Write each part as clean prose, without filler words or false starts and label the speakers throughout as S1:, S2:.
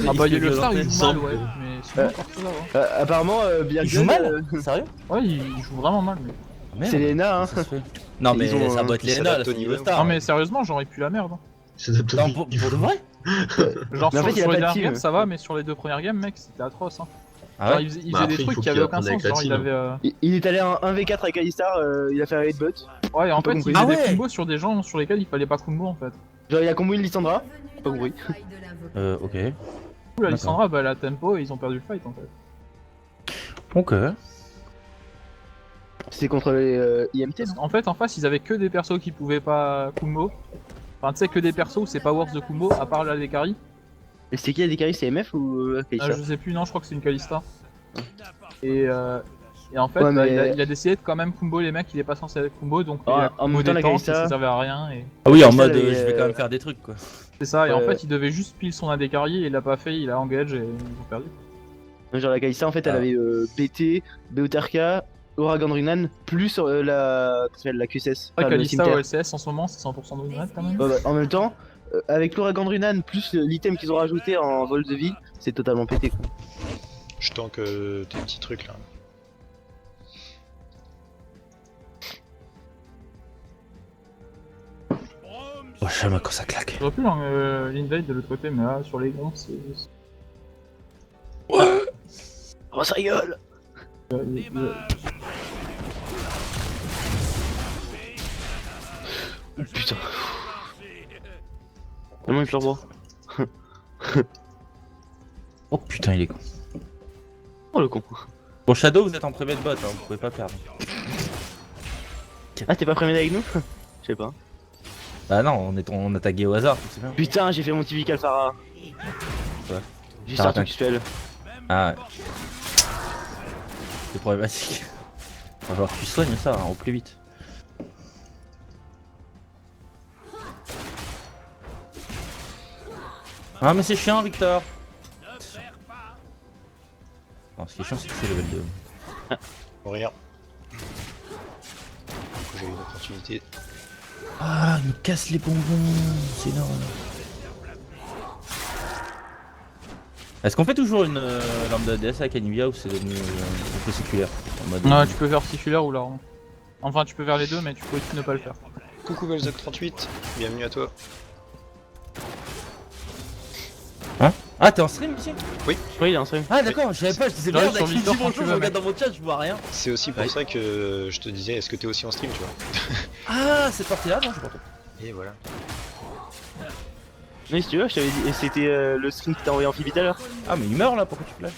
S1: Ah bah il y a le star, il
S2: il
S1: joue mal,
S2: semble.
S1: ouais. Mais sinon, encore ça va.
S3: Apparemment,
S4: Il joue
S3: Birgel,
S4: mal Sérieux?
S1: Ouais, il joue vraiment mal, mais.
S4: Merde,
S3: c'est Lena,
S4: comment
S3: hein.
S4: ça se fait Non mais
S3: Ils ont,
S4: ça doit être
S5: ils
S4: Lena, là
S5: s'adaptent au
S4: c'est niveau
S5: niveau.
S4: star.
S1: Non, mais sérieusement, j'aurais pu la merde. Hein.
S2: C'est adapté.
S4: Non, pour de vrai?
S1: Genre,
S3: Mais en fait, il a
S1: sur
S3: pas
S1: les
S3: de
S1: dernières
S3: team.
S1: games, ça va, mais sur les 2 premières games, mec, c'était atroce. Hein.
S4: Ah
S1: Genre,
S4: ouais
S1: il faisait
S2: Bah,
S1: des
S2: après, il
S1: trucs
S2: faut
S1: qui
S2: qu'il
S1: avaient aucun
S2: apprenne avec
S1: sens.
S2: la
S1: Genre, il
S2: team.
S1: avait.
S3: Il est allé en 1v4 avec Alistar, il a fait un headbutt.
S1: Ouais, en
S3: J'ai pas
S1: fait, il
S3: compris.
S1: faisait
S4: Ah
S1: des
S4: ouais.
S1: combos sur des gens sur lesquels il fallait pas combo en fait.
S3: Genre, il a combo une Lissandra. Pas compris.
S4: Ok.
S1: Du coup, la Lissandra, bah, elle a tempo et ils ont perdu le fight en fait.
S4: Ok.
S3: C'est contre les IMT,
S1: Parce
S3: non?
S1: qu'en fait, en face, ils avaient que des persos qui pouvaient pas combo. Enfin, tu sais, que des persos où c'est pas worth de combo, à part la Dekari.
S3: Et c'est qui la Dekari? C'est MF ou Kalista?
S1: Je sais plus, non, je crois que c'est une Kalista. Et en fait,
S3: Ouais,
S1: bah,
S3: mais-
S1: il a décidé de quand même combo les mecs, il est pas censé être combo, donc
S3: Ah,
S1: il a
S3: en
S1: combo
S3: même temps,
S1: des
S3: la
S1: tanks,
S3: Kalista-
S1: ça servait à rien. Et...
S4: Ah oui, en
S3: Ça,
S4: mode
S3: les,
S4: je vais quand même faire des trucs quoi.
S1: C'est ça, et en
S3: Ouais.
S1: fait, il devait juste pile son Adekari, et il l'a pas fait, il a engage et ils ont perdu.
S3: Genre, la Kalista, en fait, elle
S4: Ah.
S3: avait BT, Beotarka, Uragan Runan, plus la QSS.
S1: Après,
S3: enfin, le
S1: Kalista
S3: cimetière.
S1: au LCS en ce moment, c'est 100% de win quand même.
S3: Ouais, bah, en même temps, avec l'Ouragan Runan, plus l'item qu'ils ont rajouté en vol de vie, c'est totalement pété, quoi.
S5: Je tank tes petits trucs là.
S4: Oh jamais quand ça claque.
S1: J'aurais pu l'invade de l'autre côté, mais là, sur les gronds, c'est.
S3: Oh, ça rigole! Oh, putain. Comment il pleure boire?
S4: Oh putain il est con.
S3: Oh le con.
S4: Bon Shadow vous êtes en premier de bot, hein, vous pouvez pas perdre.
S3: Ah, t'es pas premier avec nous? Je sais pas.
S4: Bah non, on a tagué au hasard, tu sais bien.
S3: Putain, j'ai fait mon typical Phara.
S4: Ouais.
S3: Juste
S4: Phara
S3: un truc spell.
S4: Ah ouais. C'est problématique. Va falloir que tu soignes ça hein, au plus vite. Ah mais c'est chiant Victor. Non, ce qui est chiant c'est que c'est level 2.
S5: Mourir. J'ai eu une opportunité.
S4: Ah, il me casse les bonbons, c'est énorme. Est-ce qu'on fait toujours une lambda DS avec Anivia ou c'est devenu un peu séculaire en mode...
S1: Non, tu peux faire circulaire ou là. Enfin, tu peux faire les deux, mais tu peux aussi ne pas le faire.
S5: Coucou Belzoc38, bienvenue à toi.
S4: Hein? Ah, t'es en stream ici?
S3: Oui, il est en stream.
S4: Ah d'accord, je savais pas, je disais
S1: J'arrive
S4: merde,
S1: sur
S4: avec qui
S1: Victor
S4: dit
S1: quand tu
S4: bonjour, je
S1: veux,
S4: regarde
S1: mec.
S4: dans mon chat, je vois rien.
S5: C'est aussi pour
S4: Ouais.
S5: ça que je te disais, est-ce que t'es aussi en stream, tu vois?
S4: Ah, cette partie-là, non, je vois pas.
S5: Et voilà.
S3: Mais si tu veux, je t'avais dit. Et c'était le stream qui t'a envoyé en Phoebe tout à l'heure.
S4: Ah, mais il meurt là, pourquoi tu flashes?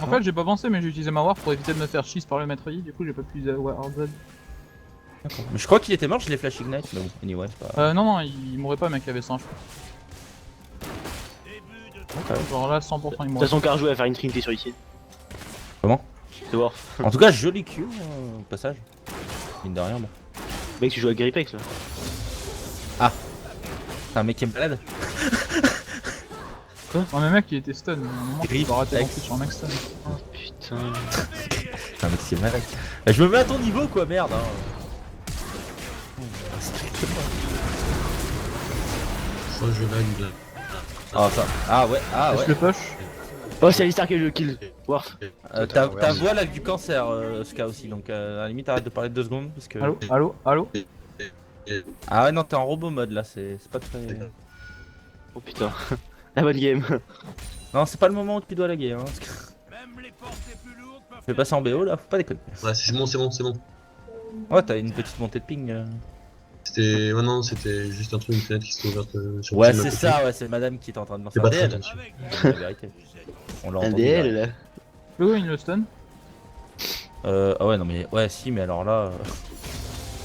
S1: En fait, j'ai pas pensé, mais j'ai utilisé ma warp pour éviter de me faire cheese par le maître yi, du coup, j'ai pas pu utiliser Ward Z.
S4: D'accord. Mais je crois qu'il était mort, je l'ai flash ignite, mais bon, anyway, c'est pas...
S1: Non, non, il mourrait pas, mec, il avait 100 je crois. Genre là, 100% il
S3: De toute
S1: mourrait.
S3: façon, Carjou va faire une trinité sur ici.
S4: Comment?
S3: C'est voir.
S4: En tout cas, joli Q au passage. Mine de rien, bon.
S3: Mec, tu joues à Gripex là.
S4: C'est un mec qui est malade.
S1: Non, mais mec, il était stun, mais à un moment, tu
S4: Griffe,
S1: peux rater
S4: ex.
S1: non plus sur un mec stun.
S3: Putain.
S4: C'est un mec qui est malade. Bah, je me mets à ton niveau quoi, merde. Hein.
S2: Je crois que je lag là.
S4: Ah ça. Ah ouais, ah
S1: Laisse
S4: ouais.
S1: le push.
S3: Oh, c'est Alistar qui a eu le kill. Warf.
S4: Ta voix là du cancer, Ska aussi, donc à la limite arrête de parler 2 secondes parce que.
S1: Allo, allo, allo.
S4: Ah ouais non t'es en robot mode là, c'est pas très.
S3: Oh putain. La bonne game.
S4: Non c'est pas le moment où tu dois laguer hein. Parce que... Je vais passer en BO là, faut pas déconner.
S2: Ouais, c'est bon, c'est bon, c'est bon.
S4: Ouais t'as une petite montée de ping.
S2: C'était. Ouais, non, c'était juste un truc, une fenêtre qui s'est ouverte sur
S4: Ouais
S2: le
S4: c'est
S2: team
S4: ça, ouais c'est madame qui est en train de me
S2: C'est
S4: faire
S2: pas très
S4: DL.
S2: attention.
S4: La vérité. On l'a entendu.
S3: LDL
S4: là.
S3: là.
S1: Le go, il le stun.
S4: Ah ouais non mais ouais si mais alors là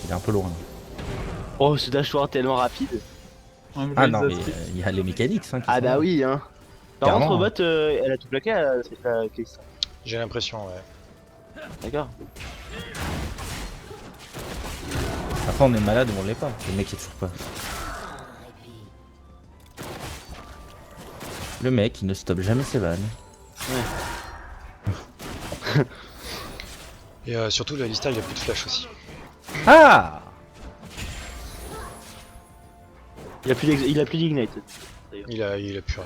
S4: il est un peu loin.
S3: Oh, ce dash war tellement rapide.
S1: Ouais,
S4: Ah
S1: j'ai
S4: non
S1: les
S4: mais
S1: aspects.
S4: il y a les mécaniques hein, qui
S3: Ah
S4: sont
S3: bah
S4: là.
S3: oui, hein. Par contre,
S4: Clairement,
S3: Robot, elle a tout plaqué, c'est la Kalista.
S5: J'ai l'impression, ouais.
S3: D'accord.
S4: Après on est malade ou on l'est pas, le mec il est toujours pas. Le mec il ne stoppe jamais ses vannes.
S5: Et surtout, la lista, il a plus de flash aussi.
S4: Ah
S3: Il a plus d'ignite.
S5: Il a plus rien.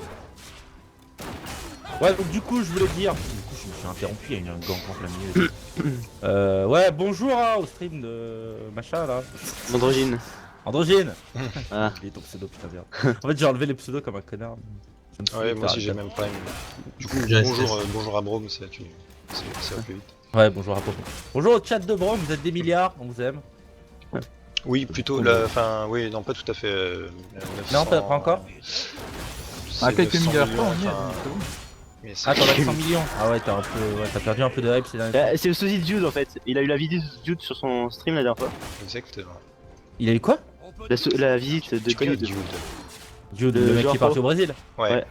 S4: Ouais, donc du coup, je voulais dire. Du coup, je me suis interrompu, il y a eu un gang en plein milieu. Ouais, bonjour hein, au stream de machin là.
S3: Androgyne.
S4: Androgyne.
S3: Ah.
S4: Il est ton pseudo, putain, merde. En fait, j'ai enlevé les pseudos comme un connard. Ça me saoule,
S5: Ouais, moi aussi
S4: t'arrêtes.
S5: j'ai le même problème. Du coup,
S2: J'ai
S5: bonjour à Brome, ça va plus vite.
S4: Ouais, bonjour à Popo. Bonjour au chat de Brom, vous êtes des milliards, on vous aime.
S5: Oui, plutôt
S4: Cool.
S5: la. Enfin, oui, non, pas tout à fait. 900...
S4: Non, pas encore.
S1: À quelques
S5: 900
S1: milliards
S5: millions,
S1: on y est.
S5: enfin,
S1: donc c'est bon.
S5: mais c'est-
S4: Ah, t'en as 100 millions. Ah ouais, t'as perdu un peu de hype ces derniers temps.
S3: C'est le sosie de Jude en fait. Il a eu la visite de Jude sur son stream la dernière fois.
S5: Exactement.
S4: Il a eu quoi?
S3: La visite de
S5: Tu connais
S3: Jude.
S5: Jude?
S4: Jude,
S3: Le
S4: le mec
S3: joueur
S4: qui est parti
S3: pro.
S4: au Brésil.
S5: Ouais.
S3: Ouais.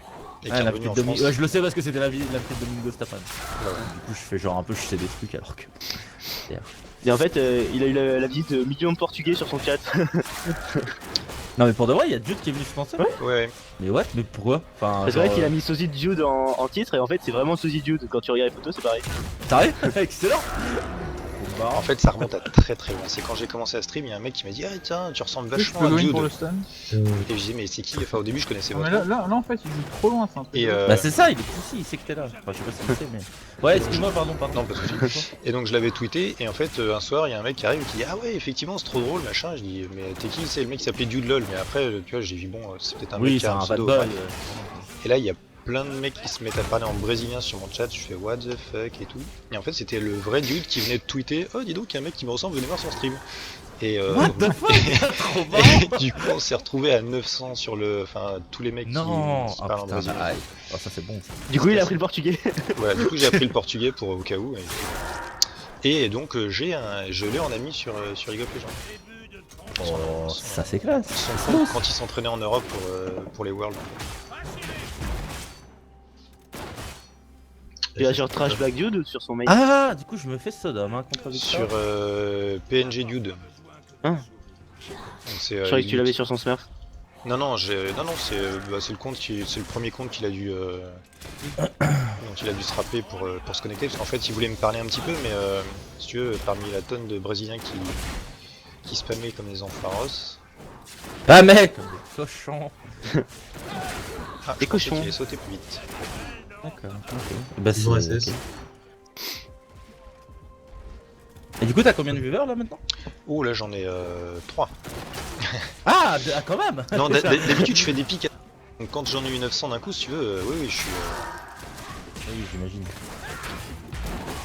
S5: Et qui
S4: Ah,
S5: est
S4: la
S5: revenu
S4: petite
S5: en
S4: Domingo.
S5: France.
S4: Ouais, je le sais parce que c'était la petite Domingo Stapan.
S5: Ouais.
S4: Du coup, je fais genre un peu, je sais des trucs alors que.
S3: Et en fait, il a eu la visite de millions de Portugais sur son chat.
S4: Non, mais pour de vrai, il y a Jude qui est venu se lancer.
S5: Ouais.
S4: Mais what? Mais pourquoi? Enfin,
S3: C'est vrai qu'il a mis sosie de Jude en titre et en fait c'est vraiment sosie de Jude. Quand tu regardes les photos c'est pareil.
S4: Sérieux? Excellent!
S5: En fait, ça remonte à très très loin. C'est quand j'ai commencé à stream, il y a un mec qui m'a dit: ah, tiens, tu ressembles
S1: Je
S5: vachement
S1: peux
S5: à
S1: go in
S5: Jude.
S1: pour le stun.
S5: Et je disais, mais c'est qui? Enfin, au début, je connaissais
S1: Non,
S5: pas.
S1: mais
S5: trop.
S1: là en fait il joue trop loin, c'est un peu.
S5: Et
S4: Bah, c'est ça, il est poussé, il sait que t'es là. Enfin, je sais pas si il sait, mais. Ouais, excuse-moi, pardon.
S5: Non, pas de soucis. Et donc je l'avais tweeté, et en fait un soir il y a un mec qui arrive et qui dit: ah ouais, effectivement c'est trop drôle, machin. Je dis: mais t'es qui? C'est le mec qui s'appelait Dude LOL. Mais après, tu vois, j'ai dit: bon, c'est peut-être un mec
S4: Oui,
S5: qui
S4: c'est
S5: a
S4: un bad
S5: pseudo.
S4: boy.
S5: Enfin, et là, il y a plein de mecs qui se mettent à parler en brésilien sur mon chat. Je fais: what the fuck et tout. Et en fait, c'était le vrai Dude qui venait de tweeter: oh, dis donc, il y a un mec qui me ressemble, venez voir son stream. Et
S4: What the fuck? Trop marrant!
S5: et du coup, on s'est retrouvé à 900 sur le. Enfin, tous les mecs
S4: Non!
S5: qui
S4: Ah
S5: parlent en
S4: putain,
S5: brésilien.
S4: aïe. Oh, ça c'est bon ça.
S3: Du coup il a appris le portugais.
S5: Voilà, du coup j'ai appris le portugais pour au cas où. Et donc je l'ai en ami sur League of Legends.
S4: Oh, ça c'est classe.
S5: Quand il s'entraînait en Europe pour les Worlds.
S3: Il a genre trash Black Jude sur son mail.
S4: Ah, du coup, je me fais Sodom hein, contre Victor.
S5: Sur PNG Dude.
S3: Ah.
S5: Donc, c'est,
S3: Je croyais que tu l'avais sur son Smurf.
S5: Non, c'est le compte c'est le premier compte qu'il a dû dont il a dû se rappeler pour se connecter, parce qu'en fait il voulait me parler un petit peu, mais si tu veux, parmi la tonne de Brésiliens qui spammaient comme des enfaros.
S4: Ah mec, comme des cochons.
S5: Ah,
S3: Des
S5: je pensais
S3: cochons.
S5: qu'il allait sauter plus vite.
S4: D'accord. Bah
S2: Ils ont
S4: c'est
S2: SS.
S4: ok. Et du coup, t'as combien de viewers là maintenant?
S5: Oh là j'en ai 3.
S4: Ah, quand même.
S5: Non, d'habitude je fais des pics. Donc quand j'en ai eu 900 d'un coup, si tu veux, oui, je suis.
S4: Oui, j'imagine.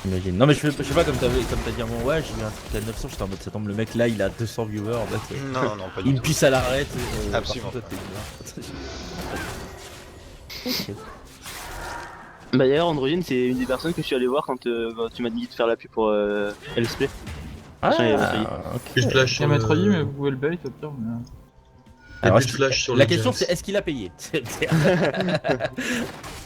S4: J'imagine. Non mais je sais pas, comme t'as dit à moi, ouais, j'ai eu un truc à 900, j'étais en mode ça tombe, le mec là il a 200 viewers en fait.
S5: Non, pas
S4: Il
S5: du
S4: me
S5: tout.
S4: pisse à l'arrêt.
S5: Absolument
S4: par contre, toi, t'es bizarre. Ok.
S3: Bah d'ailleurs Androgyne c'est une des personnes que je suis allé voir quand tu m'as dit de faire la pub pour LSP.
S4: Ah,
S3: il y a Maître Yi.
S4: ok.
S2: Plus de flash
S1: Il y a
S2: sur
S1: Maître Yi,
S2: le...
S1: mais vous pouvez le bait au pire. Mais...
S4: Alors,
S2: plus de flash sur
S4: la
S2: le
S4: question
S2: chat.
S4: c'est est-ce qu'il a payé?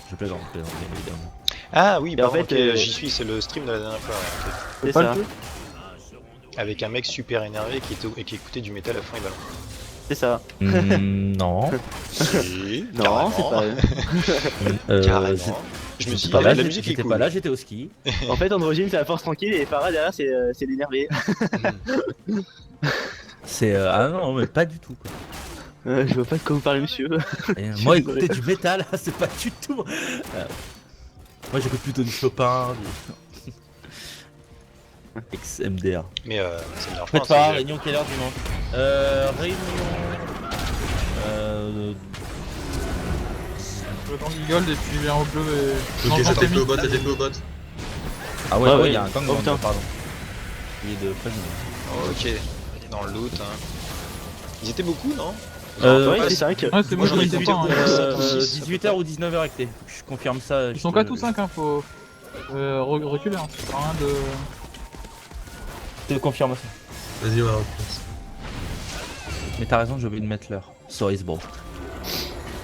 S4: Je plaisante, bien évidemment.
S5: Ah oui,
S3: Et
S5: bah
S3: en fait,
S5: ok, j'y suis, c'est le stream de la dernière fois. Ouais,
S3: C'est
S1: Pas
S3: ça.
S1: le jeu.
S5: ok. Avec un mec super énervé qui écoutait du métal à fond et ballon.
S3: C'est ça.
S4: Non.
S5: Si,
S3: Non c'est pas eux.
S5: Carrément. Je me suis dit,
S4: Pas là,
S5: la musique est
S4: j'étais
S5: cool.
S4: pas là, j'étais au ski.
S3: En fait Androgyne c'est la force tranquille et Farah derrière c'est l'énervé.
S4: C'est ah non, mais pas du tout quoi.
S3: Je vois pas de quoi vous parlez monsieur.
S4: Et,
S3: Je suis
S4: moi
S3: désolé.
S4: écouter du métal, c'est pas du tout. Moi j'écoute plutôt du Chopin, du XMDR.
S5: Mais ça me dérange
S4: Faites
S5: pas.
S4: pas,
S5: hein,
S4: réunion quelle heure dimanche? Réunion.
S1: Je le gang gold et puis il vient au bleu et.
S2: Ok,
S1: Non,
S2: ça
S1: t'es
S2: TP
S1: mis.
S2: au bot, ça TP au bot.
S4: Ah ouais,
S3: Ouais,
S4: il y a un gang
S3: oh, putain.
S4: pardon. Il est de famille.
S5: Ok, dans le loot. Hein. Ils étaient beaucoup, non?
S3: Ouais
S5: ouais,
S3: c'est 5.
S1: Ouais, c'est
S5: Moi,
S1: bon,
S5: j'en ai
S1: ils sont
S5: vu
S1: pas. Hein.
S5: des-
S4: 18h ou 19h acté. Je confirme ça.
S1: Ils sont 4 ou 5, hein, faut reculer. Hein. C'est pas rien de.
S4: Je te confirme ça.
S2: Vas-y, ouais,
S4: Mais t'as raison, j'ai oublié de mettre l'heure. Sorry, bro.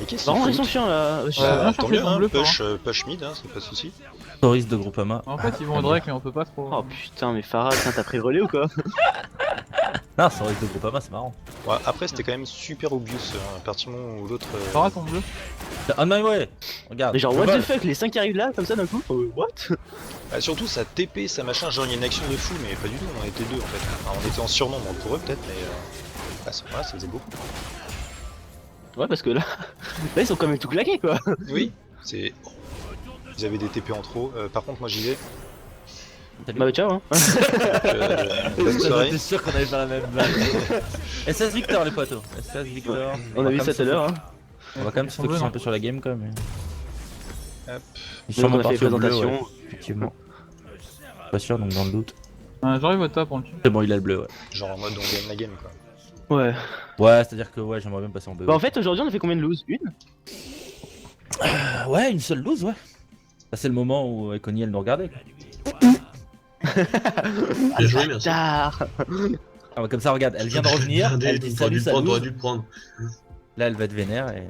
S5: Et qu'est-ce
S3: Par
S5: qu'ils
S3: contre ils sont
S5: foutent?
S3: chiants là.
S1: Ouais.
S5: Bah,
S1: bien
S5: tant
S1: cherché
S5: mieux,
S1: son
S5: hein,
S1: bleu,
S5: push mid, hein, c'est pas de soucis.
S4: Stories de Groupama.
S1: En fait, ils vont au Drake, mais on peut pas trop.
S3: Oh putain mais Farah tiens, t'as pris le relais ou quoi?
S4: Non, Stories de Groupama, c'est marrant.
S5: Ouais, après, c'était quand même super obvious, à partir du moment où l'autre.
S1: Farah ton bleu.
S4: Ah non, ouais, regarde.
S3: Mais genre
S4: je
S3: what
S4: vole.
S3: the fuck les 5 qui arrivent là comme ça d'un coup? What?
S5: Bah, surtout, ça TP, ça machin, genre il y a une action de fou, mais pas du tout, on était deux en fait. Enfin, on était en surnombre pour eux peut-être, mais à ce moment-là, ça faisait beaucoup.
S3: Ouais parce que là ils sont quand même tout claqués quoi.
S5: Oui, c'est. Ils avaient des TP en trop. Par contre, moi j'y vais.
S3: Bah ciao hein.
S5: Bonne soirée.
S4: J'étais sûr qu'on allait faire la même blague. SS Victor les potos. SS Victor.
S3: On a vu ça tout à l'heure hein.
S4: On va quand même se focus un peu sur la game quand même.
S5: Hop.
S4: Ils
S3: Donc, on a fait
S4: partis
S3: les
S4: au bleu,
S3: présentations.
S4: ouais, effectivement. Pas sûr donc dans le doute.
S1: J'arrive au top en le tue.
S4: C'est bon il a le bleu ouais.
S5: Genre en mode on gagne la game quoi.
S3: Ouais.
S4: Ouais c'est à dire que ouais j'aimerais bien passer en bleu.
S3: Bah en fait aujourd'hui on a fait combien de lose? Une?
S4: Ouais une seule lose ouais. Ça c'est le moment où Connie elle nous regardait quoi.
S2: Bien joué, merci.
S3: Tard.
S4: Ah bah comme ça regarde elle vient de revenir.
S2: Regardez,
S4: Elle dit
S2: t'aurais dû
S4: salut
S2: le prendre, t'aurais
S4: salut.
S2: dû le prendre.
S4: Là elle va être vénère et...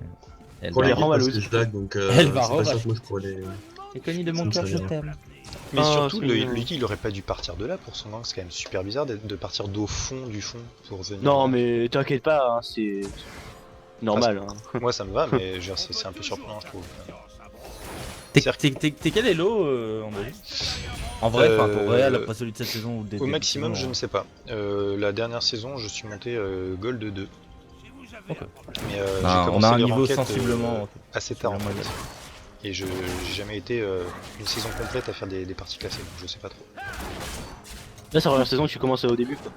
S4: Elle
S2: Pour
S4: va...
S2: les
S3: rend
S2: parce
S3: Valouz.
S2: que je lag, donc
S4: Elle va
S2: c'est pas sûr
S4: re-
S2: que moi je pourrais les...
S4: Et Connie de mon
S2: Ça me
S4: cœur je
S2: savait.
S4: t'aime.
S5: Mais
S3: Oh,
S5: surtout,
S3: c'est mignon.
S5: lui il aurait pas dû partir de là pour son gang, c'est quand même super bizarre de partir d'au fond du fond pour venir.
S3: Non mais t'inquiète pas, hein, c'est normal. Hein.
S5: Moi ça me va, mais genre, c'est un peu surprenant je trouve.
S4: T'es quel elo André? En vrai, enfin pour Real,
S5: Euh,
S4: pas celui de cette saison ou des
S5: Au maximum, je ne sais pas. La dernière saison, je suis monté Gold 2.
S4: Ok.
S5: Mais
S4: On
S5: j'ai
S4: a
S5: commencé
S4: un
S5: les
S4: niveau
S5: ranked,
S4: sensiblement.
S5: assez tard en
S4: sensiblement
S5: fait. Et j'ai jamais été une saison complète à faire des parties classées, donc je sais pas trop.
S3: Là c'est la première saison que tu commences au début quoi.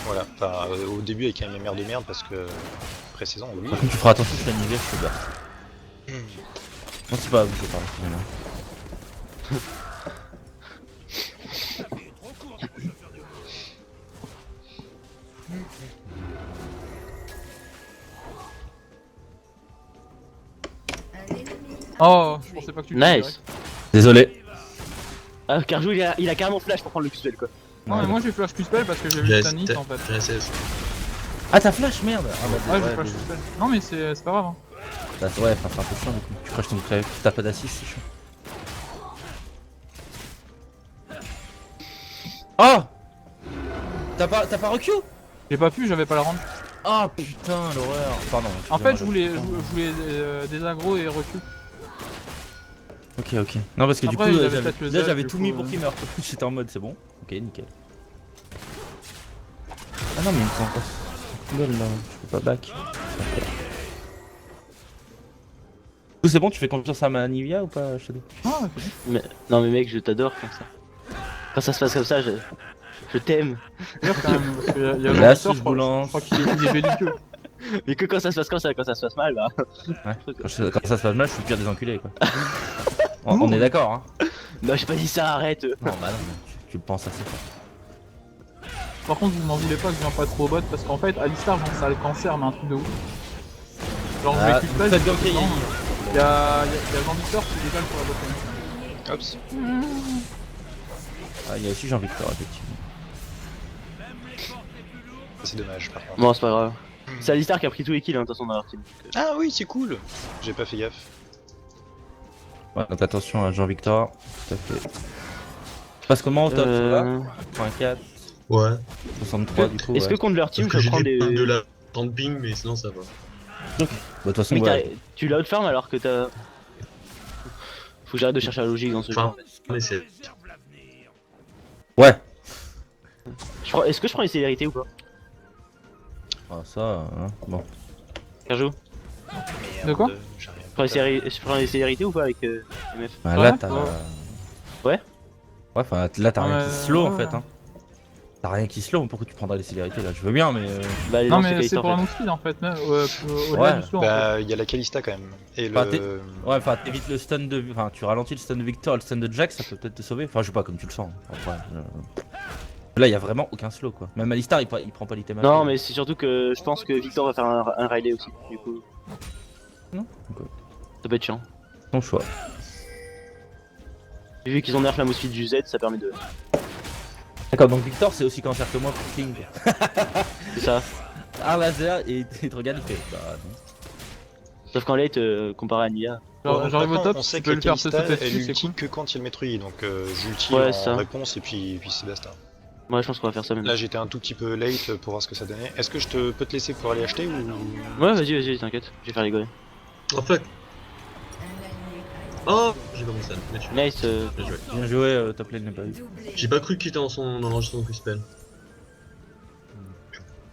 S5: Voilà, enfin, au début avec un MMR de merde parce que pré-saison, oui.
S4: Par contre, tu feras attention sur la nivelle, je te bats. Non, c'est pas à vous que je parle. excusez-moi.
S1: Oh, je pensais pas que tu le
S3: Nice.
S4: Désolé.
S3: Ah Carjou il a carrément flash pour prendre le Q-spell quoi.
S1: Non, mais moi j'ai flash Q-spell parce que j'ai vu
S2: J'ai
S1: Stannis en fait.
S2: J'ai SS.
S4: Ah, t'as flash, merde. Ah, bah,
S1: Ouais, j'ai flash Q-spell. Non, mais c'est pas grave. Hein.
S4: bah, ouais, enfin, c'est un peu chiant du coup. Tu crashes ton crève, t'as pas d'assist, c'est chiant. Oh T'as pas recu?
S1: J'ai pas pu, j'avais pas la rendre.
S4: Oh putain, l'horreur. Pardon.
S1: En fait,
S4: excusez-moi,
S1: je voulais des agros et recul.
S4: Ok, ok. Non, parce que
S1: Après,
S4: du coup,
S1: il avait peut-être le
S4: là
S1: Z,
S4: j'avais
S1: du
S4: tout
S1: coup,
S4: mis pour qu'il meure. J'étais en mode, c'est bon. Ok, nickel. Ah non, mais il me prend pas. Gueule là, je peux pas back. Ok. Du coup, c'est bon, tu fais confiance à ma Nivea ou pas, Shadow?
S1: Ah, c'est bon.
S3: Mais... Non mais mec je t'adore comme ça. Quand ça se passe comme ça je t'aime.
S1: Dur quand même, parce qu'il y a
S4: Là,
S1: le
S4: si je
S1: je
S4: boulance.
S1: crois qu'il est belliqueux.
S3: Mais que quand ça se passe comme ça, quand ça se passe mal bah.
S4: Ouais, quand ça se passe mal, je suis le pire des enculés quoi. On est d'accord, hein?
S3: Non j'ai pas dit ça, arrête.
S4: Non, bah non, mais tu le penses assez fort.
S1: Par contre, vous m'en voulez pas que je viens pas trop au bot parce qu'en fait, Alistar, genre, ça a le cancer, mais un truc de ouf. Genre, je
S4: Ah,
S1: m'équipe pas,
S4: faites gagner,
S1: il y a Jean-Victor qui décale pour la bot lane.
S5: Oups.
S4: Ah, il y a aussi Jean-Victor, effectivement.
S5: C'est dommage par contre.
S3: Bon c'est pas grave. C'est Alistar qui a pris tous les kills hein, de toute façon dans leur team.
S5: Ah oui, c'est cool. J'ai pas fait gaffe.
S4: Ouais, donc attention à Jean-Victor, tout à fait. Passe comment au top, ça va 84,
S2: Ouais.
S4: 63 du coup.
S3: Est-ce que
S4: ouais.
S3: contre leur team
S2: Parce
S3: je
S2: que j'ai
S3: prends
S2: des
S3: des.
S2: pings de la 30 ping, mais sinon ça va.
S4: Bah, de toute façon,
S3: Mais
S4: ouais.
S3: tu l'as outfarm alors que t'as. Faut que j'arrête de chercher la logique dans ce jeu.
S2: Enfin, mais c'est...
S4: Ouais.
S3: Est-ce que je prends les célérités ou pas?
S4: Ah, ça, hein, bon.
S3: Carjou?
S5: Merde,
S1: De quoi
S5: j'arrive
S3: Je prends les célérités ou pas avec MF?
S4: Bah,
S1: Ouais,
S4: là, t'as.
S1: ouais.
S3: Ouais.
S4: Ouais, enfin, là, t'as rien
S1: Ouais,
S4: qui slow en
S1: ouais.
S4: fait, hein. T'as rien qui slow, pourquoi tu prendras les célérités là? Je veux bien, mais.
S3: Bah les
S1: Non,
S3: lancer
S1: mais c'est
S3: qualité,
S1: pour
S3: en
S1: un
S3: fait.
S1: move-speed en fait, même, au-delà
S4: Ouais.
S1: du slow en fait.
S5: Bah, il y a la Kalista quand même. Et
S4: Bah,
S5: le.
S4: Ouais, enfin, t'évites le stun de. Enfin, tu ralentis le stun de Victor, le stun de Jack, ça peut peut-être te sauver. Enfin, je sais pas, comme tu le sens. Après, là, y a vraiment aucun slow quoi. Même Alistar, il prend pas l'item.
S3: Non mais c'est surtout que je pense que Victor va faire un Riley aussi, du coup.
S4: Non. Ok.
S3: Ça peut être chiant.
S4: Ton choix.
S3: Vu qu'ils ont nerf la mousse du Z, ça permet de.
S4: D'accord, donc Victor, c'est aussi cancer que moi pour King.
S3: C'est ça.
S4: Un laser et il te regarde, il fait. Bah, non.
S3: Sauf qu'en late, comparé à Nia.
S1: J'arrive au
S5: Maintenant,
S1: top,
S5: on sait
S1: tu
S5: que
S1: peux
S5: la
S1: le faire se
S5: Kalista,
S1: sauter
S5: elle
S1: dessus, c'est
S5: ulti
S1: cool.
S5: que quand il y a le Metroid, donc j'ulti
S3: Ouais,
S5: en
S3: ça.
S5: réponse et puis c'est basta.
S3: Ouais, je pense qu'on va faire ça même.
S5: Là j'étais un tout petit peu late pour voir ce que ça donnait. Est-ce que je peux te laisser pour aller acheter ou...
S3: Ouais, vas-y, t'inquiète, je vais faire les goles.
S2: Oh fuck. Oh, j'ai pas mon stun, mais tu...
S3: Nice,
S2: Bien joué.
S4: Bien joué, top lane n'est pas eu.
S2: J'ai pas cru qu'il était dans l'enregistrement de spell.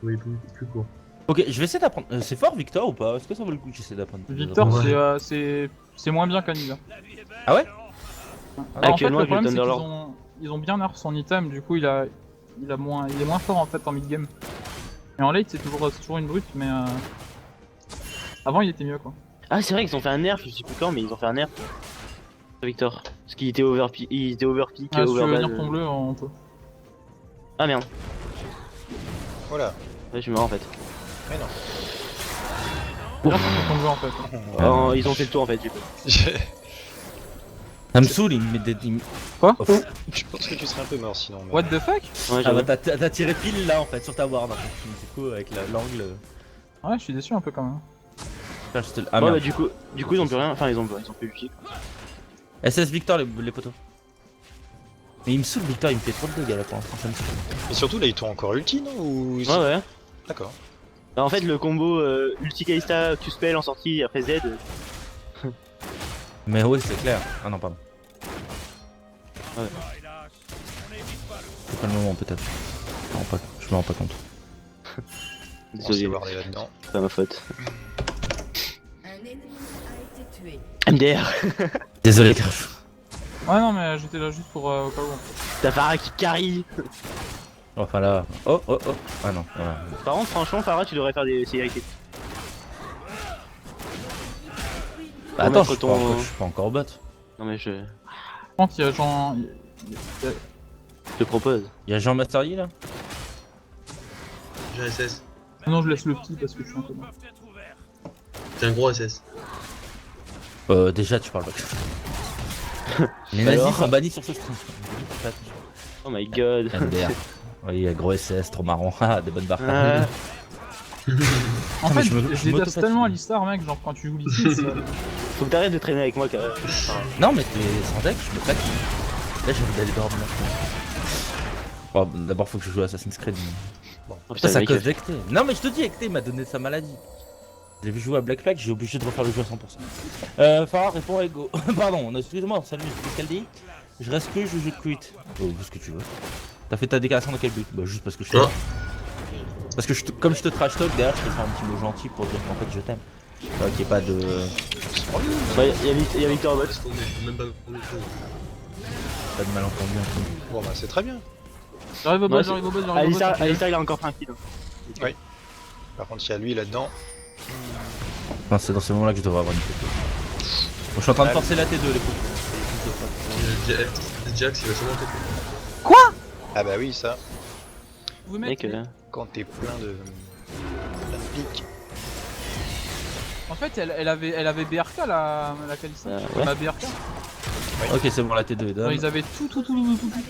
S2: Oui, plus court.
S4: Ok, je vais essayer d'apprendre. C'est fort Victor ou pas? Est-ce que ça vaut le coup que j'essaie d'apprendre?
S1: Victor,
S2: Ouais.
S1: c'est moins bien qu'Anila.
S4: Ah ouais?
S1: Alors, en fait,
S3: Actuellement,
S1: le
S3: avec le
S1: problème, c'est qu'ils
S3: Thunderlord.
S1: ils ont bien nerf son item, du coup, il est moins fort en fait en mid-game. Et en late, c'est toujours une brute, mais avant, il était mieux quoi.
S3: Ah, c'est vrai qu'ils ont fait un nerf, je sais plus quand, mais ils ont fait un nerf. Victor. Parce qu'il était overpick,
S1: Ah, si tu veux
S3: overbad.
S1: venir ton bleu, on peut.
S3: Ah merde,
S5: Voilà.
S3: ouais, je suis mort en fait.
S5: Mais non.
S1: Viens sur ton bleu en fait.
S3: Oh, ils ont fait le tour en fait, du coup.
S4: Ça me saoule, il me met des.
S1: Quoi
S4: Oh, pff.
S5: Je pense que tu serais un peu mort sinon. mais-
S1: What the fuck?
S3: Ouais,
S4: Ah bah
S3: j'avoue.
S4: t'as tiré pile là en fait sur ta ward en fait. Du coup avec l'angle.
S1: Ouais, je suis déçu un peu quand même.
S4: Ah
S3: Ouais,
S4: merde.
S3: bah du coup ils ont plus rien, enfin ils ont plus l'ulti.
S4: SS Victor les potos. Mais il me saoule Victor, il me fait trop de dégâts là pour l'instant, ça me saoule.
S5: Et surtout là, ils t'ont encore ulti, non ou...
S3: Ouais, ouais.
S5: D'accord.
S3: Bah, en fait, le combo ulti Kalista, Q-spell en sortie après Z.
S4: Mais ouais c'est clair. Ah non pardon.
S3: Ouais.
S4: C'est pas le moment peut-être. Je me rends pas compte.
S5: On s'est
S3: Désolé,
S5: wardé là-dedans.
S3: c'est pas ma faute.
S6: Un ennemi a été tué.
S3: MDR.
S4: Désolé Carrefour.
S1: Ouais, non, mais j'étais là juste pour au cas où. En fait.
S3: T'as Pharah qui carry.
S4: Enfin là. Oh. Ah non. Voilà.
S3: Par contre, franchement, Pharah, tu devrais faire des célérités.
S4: Bah, attends,
S3: mettre ton-
S4: je suis pas encore au bot.
S3: Non, mais je
S1: Je pense qu'il y a genre.
S3: te propose.
S4: Y'a Jean Master Yi là.
S2: J'ai un SS.
S1: Non, je laisse le petit parce que je suis un peu.
S2: T'es un gros SS.
S4: Déjà tu parles pas. Les
S3: Alors
S4: nazis sont bannis sur ce stream.
S3: Oh my god.
S4: MDR. Oui, gros SS, trop marrant. Ah, des bonnes barres.
S3: Ah,
S1: En
S4: mais
S1: fait,
S4: je me-
S1: je
S4: je
S1: déteste
S4: m'auto-fatigue.
S1: tellement Alistar, mec, genre quand tu joues l'ici, ça...
S3: faut que t'arrêtes de traîner avec moi, quand même.
S4: Non, mais t'es sans deck, je me fatigue. Là, j'ai envie d'aller dormir. Bon, d'abord, faut que je joue à Assassin's Creed.
S3: Oh,
S4: Ça,
S3: putain,
S4: c'est à
S3: mec,
S4: cause d'Ecté. Non, mais je te dis, Ecté m'a donné sa maladie. J'ai vu jouer à Black Flag, j'ai obligé de refaire le jeu à 100%. Farah répond à Ego. Pardon, excuse-moi, salut, quel dit? Je reste que je quit. Oh, ce que tu veux. T'as fait ta déclaration dans quel but? Bah, juste parce que je t'aime.
S2: Ah.
S4: Parce que comme je te trash talk, derrière, je te fais un petit mot gentil pour dire qu'en fait je t'aime. Qu'il n'y ait pas de.
S3: Bah, y a Victor en bot.
S2: Parce qu'on est même pas au jeu.
S4: Pas de malentendu.
S5: Bon bah c'est très bien.
S1: J'arrive au
S3: Ouais,
S1: boss, j'arrive au boss, j'arrive au boss.
S3: Alistar, il a encore pris un kill. Hein.
S5: Par contre il y a lui là-dedans.
S4: Enfin, c'est dans ce moment-là que je devrais avoir une photo. Bon, je suis en train de forcer la T2 les coups.
S2: Jax, il va sûrement topper.
S5: Ah bah oui ça.
S1: Vous
S3: Mec,
S1: mettez...
S5: Quand t'es plein de piques.
S1: En fait, elle avait BRK la Kalista.
S3: ouais.
S1: Ma BRK.
S4: Ok, c'est bon, la T2 est
S1: Ouais,
S4: done.
S1: ils avaient tout.
S6: Détruit une tourelle.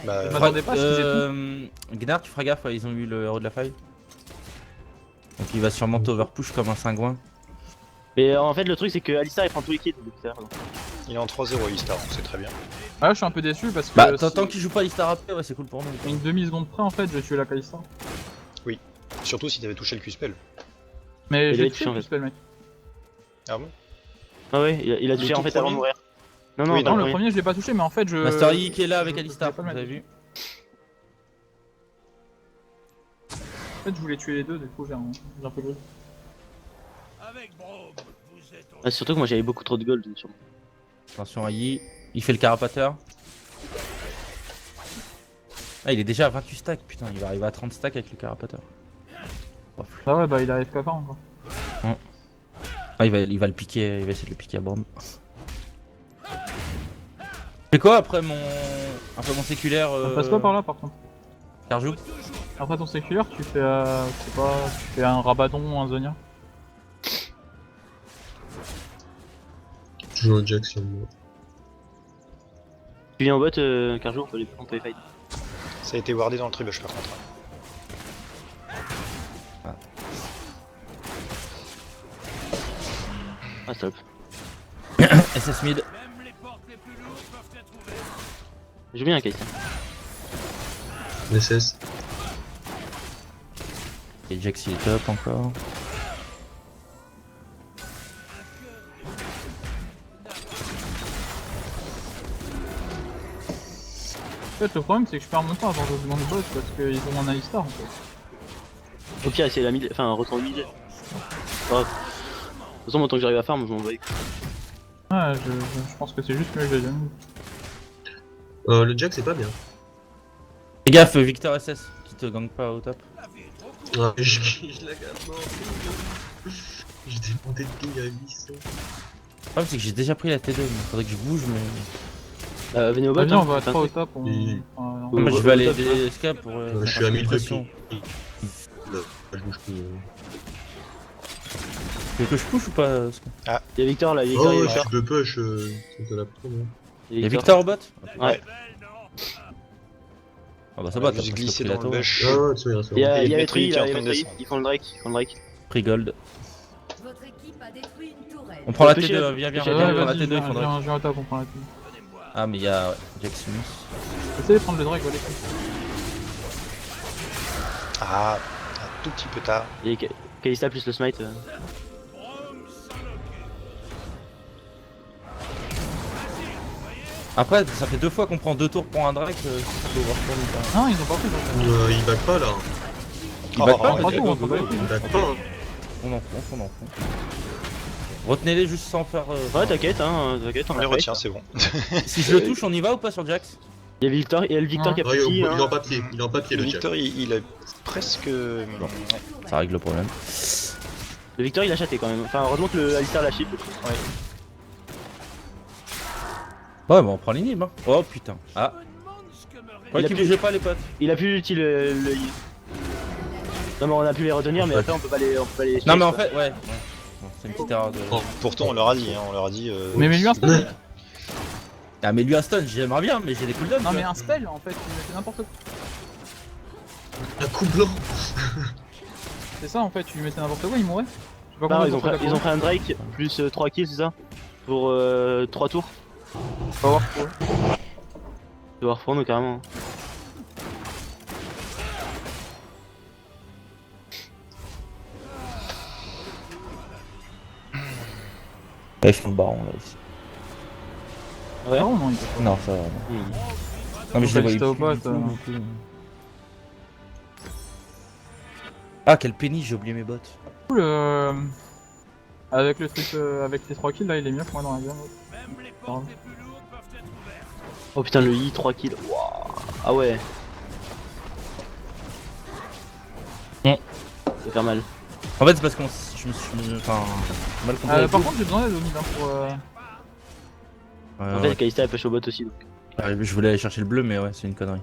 S5: Bah
S1: Je m'attendais pas à ce qu'ils aient
S4: Gnard, tu feras gaffe, ouais, ils ont eu le héros de la faille. Donc il va sûrement t'overpush comme un cingouin.
S3: Mais en fait, le truc, c'est que Alistar il prend tous les kills depuis tout à l'heure, donc.
S5: il est en 3-0 Istar, donc c'est très bien.
S1: Ah, je suis un peu déçu parce que.
S4: Bah, tant qu'il joue pas l'Istar AP, ouais, c'est cool pour nous.
S1: À une demi-seconde près, en fait, j'ai tué la Kalista.
S5: Surtout si t'avais touché le Q-spell.
S1: Mais
S3: Il
S1: j'ai
S3: avait
S1: tué
S3: touché, en
S1: le
S3: fait.
S1: spell, mec.
S5: Ah bon?
S3: Ah ouais, il a touché
S5: tout
S3: en fait avant de
S5: premier
S3: mourir. Non, non,
S5: Oui,
S3: dans
S1: Non,
S3: le
S1: le
S3: premier.
S1: premier, je l'ai pas touché, mais en fait, je.
S4: Master Yi qui est là avec
S1: je-
S4: Alistar,
S1: je
S4: vous
S1: voulais pas le
S4: avez vu?
S1: En fait, je voulais tuer les deux, du coup, j'ai un peu grillé.
S3: Ah, surtout que moi j'avais beaucoup trop de gold sur moi.
S4: Attention à Yi, il fait le carapateur. Ah, il est déjà à 28 stacks, putain, il va arriver à 30 stacks avec le carapateur.
S1: Ah ouais, bah il arrive qu'à pas encore.
S4: Ah, il va le piquer, il va essayer de le piquer à bombe. C'est quoi après mon séculaire
S1: Ça passe pas par là, par contre.
S4: Carjou?
S1: Après ton séculaire, tu fais, je sais pas, tu fais un Rabadon ou un Zonia.
S2: Je joue au Jax sur moi.
S3: Tu viens en bot, Carjo, on peut les fight.
S5: Ça a été wardé dans le tribush par contre.
S3: Ah, stop.
S4: SS mid.
S3: Joue bien, Kate.
S2: SS.
S4: Et Jax il est top encore.
S1: En fait, le problème, c'est que je perds mon temps avant de demander boss parce qu'ils ont un Alistar, en fait.
S3: Au pire, c'est la mid, enfin, retourne mid. Oh. De toute façon, moi, tant que j'arrive à farm, je m'en vais.
S1: Ouais, je pense que c'est juste mieux que j'ai jamais.
S2: Le Jack c'est pas bien.
S4: Fais gaffe, Victor SS, qui te gagne pas au top.
S2: Ouais, je la garde, non. J'ai des montées de ping à 800.
S4: Le problème, c'est que j'ai déjà pris la T2, mais faudrait que je bouge, mais.
S3: Venez au bot.
S1: Vas-y, on
S3: hein,
S1: va
S3: faites un
S1: 3 au
S3: truc.
S1: top. On...
S2: Et-
S1: enfin,
S3: Ouais,
S4: Moi, je
S3: au
S4: vais aller
S3: top,
S4: des SK pour.
S2: Je suis à 1000 de
S4: pression.
S2: ping. Là, je bouge plus.
S4: Tu veux que je push ou pas Ska?
S3: Il y a Victor là,
S2: Oh
S3: Victor, il y a
S2: ouais,
S3: Victor.
S2: si tu peux push, c'est de la pro. hein.
S4: Il y a Victor au bot?
S3: Ouais.
S4: Ah bah ça
S5: On
S4: va,
S5: va
S4: t'as
S5: juste
S4: presque
S5: glisser
S4: pris la
S5: dans le
S4: tour.
S5: bush.
S2: Ah ouais, tu vois, il reste
S3: Il y a,
S5: Et
S3: il y a
S5: Metroid
S3: Vetri
S5: qui est
S3: là,
S5: en
S3: il y a
S5: train de
S3: Vetri,
S5: descendre.
S3: ils font le Drake, ils font le Drake.
S4: Pris gold.
S6: Votre équipe a détruit une tourelle.
S4: On prend la
S3: Touché,
S4: T2, viens, viens,
S3: touché,
S1: Ouais,
S4: viens, on prend la
S1: vas-y,
S4: T2, il
S1: viens,
S4: faudrait.
S1: viens au top, on prend la team.
S4: Ah, mais il y a Jack Smith.
S1: Essayez de prendre le drag, allez.
S5: Ah, un tout petit peu tard.
S3: Il y a Kalista plus le smite.
S4: Après, ça fait 2 fois qu'on prend 2 tours pour un Drake, ça peut voir pour nous pas.
S1: Non, ils ont pas pris le
S2: Il back pas là.
S4: Il bat pas,
S5: Oh,
S4: mais
S1: oh,
S4: go,
S1: oh,
S4: go, go.
S2: Il back pas. Hein.
S4: On en fonce, on en fonce. Retenez-les juste sans faire.
S3: Ouais, t'inquiète, hein, t'inquiète, on
S5: On
S3: a
S5: les
S3: fight.
S5: retient, c'est bon.
S4: Si je le touche, on y va ou pas sur Jax?
S3: Il y a Victor, il y a le Victor
S1: Ouais.
S3: qui a
S2: Ouais,
S3: pris.
S2: il est en papier, il est en papier
S5: Le
S2: le Jack.
S5: Victor, il a presque. Ouais.
S4: Ça règle le problème.
S3: Le Victor il a chaté quand même. Enfin, heureusement que le Alistar l'a chip.
S4: Ouais, bah on prend l'inhib, hein. Oh putain. Ah. Ouais,
S3: Il a
S4: qui
S3: plus-
S4: bougez pas les potes.
S3: Il a plus l'ulti le heal. Non mais on a pu les retenir mais après on peut pas les
S4: Non, mais en fait, ouais. Bon, c'est une petite erreur de.
S2: Oh.
S5: Pourtant, on leur a dit, hein, on leur a dit.
S1: Mais lui un spell.
S4: Ah, mais lui, un stun, j'aimerais bien, mais j'ai des cooldowns.
S1: Non,
S4: tu
S1: mais
S4: vois.
S1: un spell en fait, il me fait n'importe quoi.
S2: Un coup blanc.
S1: C'est ça en fait, tu lui mettais n'importe quoi, il mourait. Je sais pas
S3: Non,
S1: comment
S3: ils ont pris un Drake plus 3 kills, c'est ça? Pour 3 tours.
S1: Faut voir pour eux.
S3: Tu vas reprendre carrément.
S4: Ouais, je fais le baron là aussi.
S3: Ouais.
S1: Non, non, il peut pas.
S4: Non, ça va. Non, non mais je les
S1: Faut
S4: voyais
S1: rester au
S4: plus
S1: bot,
S4: du tout, non plus. Ah, quel péniche, j'ai oublié mes bottes.
S1: Cool, avec le truc, avec les 3 kills là, il est mieux que moi dans la game. Pardon.
S3: Oh putain, le I 3 kills. Wouah. Ah ouais.
S4: Ouais.
S3: C'est pas mal.
S4: En fait, c'est parce qu'on. Je me suis. Enfin. Mal compris. avec
S1: Par
S4: vous.
S1: contre, j'ai besoin d'aide au mid hein, pour.
S4: Ouais,
S3: En
S4: ouais.
S3: fait, Kalista elle push au bot aussi donc.
S4: Ouais, je voulais aller chercher le bleu, mais ouais, c'est une connerie.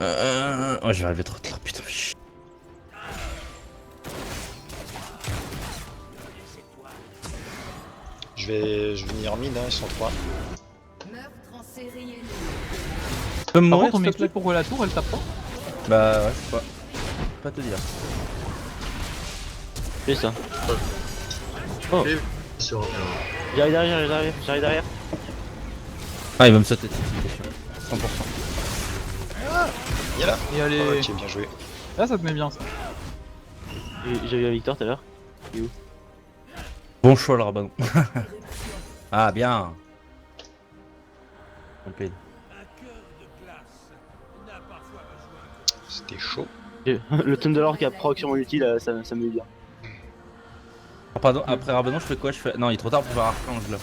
S4: Oh, je vais arriver trop tard, putain, fais chier.
S5: Je vais venir mid, hein, ils sont 3.
S6: Meurtre en série ennemie.
S4: Tu peux me
S1: Par
S4: mourir,
S1: contre, on
S4: s'il te
S1: m'explique
S4: plaît
S1: pourquoi la tour elle tape pas.
S4: Bah, ouais, je sais pas. Pas te dire.
S3: C'est ça.
S2: Sur
S3: J'arrive derrière, j'arrive derrière.
S4: Ah, il va me sauter dessus, c'est sûr. 100%.
S5: Il est là.
S1: Et allez.
S5: Ok, bien joué.
S1: Là, ça te met bien ça.
S3: J'ai vu un Victor tout à l'heure.
S4: Bon choix, le rabanon. Ah, bien. On paye.
S5: C'était chaud.
S3: Le Thunderlord qui a proc sur mon ulti là, ça me met bien.
S4: Ah, pardon, après rabanon, je fais quoi? Je fais. Non, il est trop tard pour faire archange là.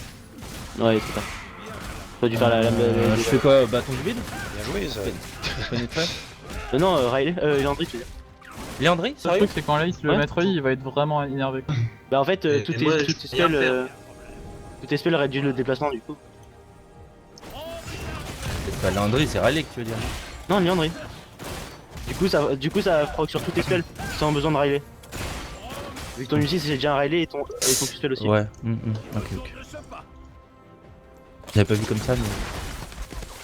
S3: Ouais, c'est ça. T'aurais dû faire la
S4: Je fais quoi? Bâton du vide?
S5: Bien joué, ça.
S4: Pénétrer?
S3: Non, Riley, Landry, tu veux dire.
S4: Léandry?
S1: Le
S4: Sérieux?
S1: truc, c'est quand Laïs, le
S3: Ouais.
S1: maître I, il va être vraiment énervé.
S3: Bah en fait,
S2: Et
S3: tout
S2: moi,
S3: tes
S2: je
S3: spells,
S2: peux rien faire.
S3: tous tes spells réduisent le déplacement du coup.
S4: C'est pas Léandry, c'est Riley que tu veux dire.
S3: Non, Landry. Du coup, ça proc sur tous tes spells sans besoin de Riley. Vu que ton ulti c'est déjà un Riley et ton spell aussi.
S4: Ouais, ok, ok. J'avais pas vu comme ça, mais.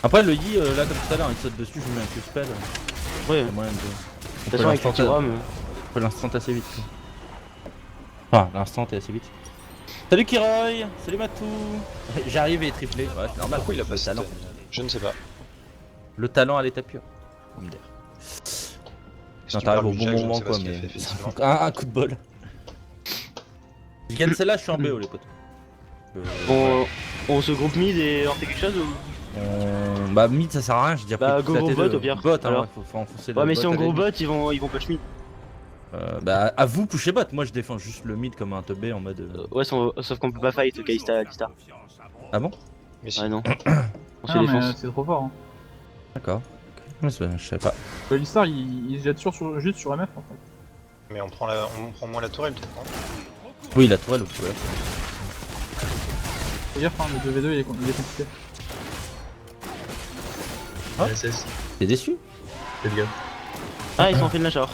S4: Après, le Yi, là, comme tout à l'heure, il saute dessus, je mets un Q spell.
S3: Ouais.
S4: Il y a moyen de.
S3: De toute façon, avec
S4: On peut l'instant assez vite. quoi. Enfin, l'instant est assez vite. Salut Kiroy! Salut Matou! J'arrive et triplé. Ouais, c'est normal.
S5: Pourquoi il a pas
S4: le
S5: ce
S4: talent.
S5: Je ne sais pas.
S4: Le talent à l'état pur. On me dire.
S5: Si
S4: Non,
S5: tu
S4: t'arrives
S5: parles
S4: au
S5: du
S4: bon
S5: Jack, je ne
S4: moment,
S5: sais pas
S4: quoi,
S5: ce qu'il a
S4: mais.
S5: fait, effectivement.
S4: Un coup de bol. Je gagne celle-là, je suis en BO, les potes.
S3: On se groupe mid et on fait quelque chose ou...
S4: Bah, mid ça sert à rien, j'ai déjà
S3: Bah,
S4: pris toute
S3: go
S4: la
S3: bot,
S4: T2.
S3: au pire.
S4: Bot, hein,
S3: Alors.
S4: ouais, faut enfoncer
S3: Ouais,
S4: le
S3: mais
S4: bot
S3: si
S4: à
S3: on
S4: la
S3: gros
S4: limite.
S3: bot, ils vont push mid.
S4: Bah, à vous pusher bot, moi je défends juste le mid comme un top B en mode.
S3: Ouais, sauf qu'on peut pas fight Kalista Alistar.
S4: Ah bon?
S5: Mais si.
S3: Ouais, non. On se
S1: Ah, mais
S3: défonce.
S1: c'est trop fort. Hein.
S4: D'accord. Je savais pas.
S1: Alistar il jette juste sur MF en fait.
S5: Mais on prend moins la tourelle peut-être, non?
S4: Oui, la tourelle, ouais.
S1: Fais gaffe, hein, le 2v2 il est compliqué.
S4: Ah.
S2: SS,
S4: T'es déçu?
S2: faites gaffe.
S3: Ah, ils sont fait de Nashor.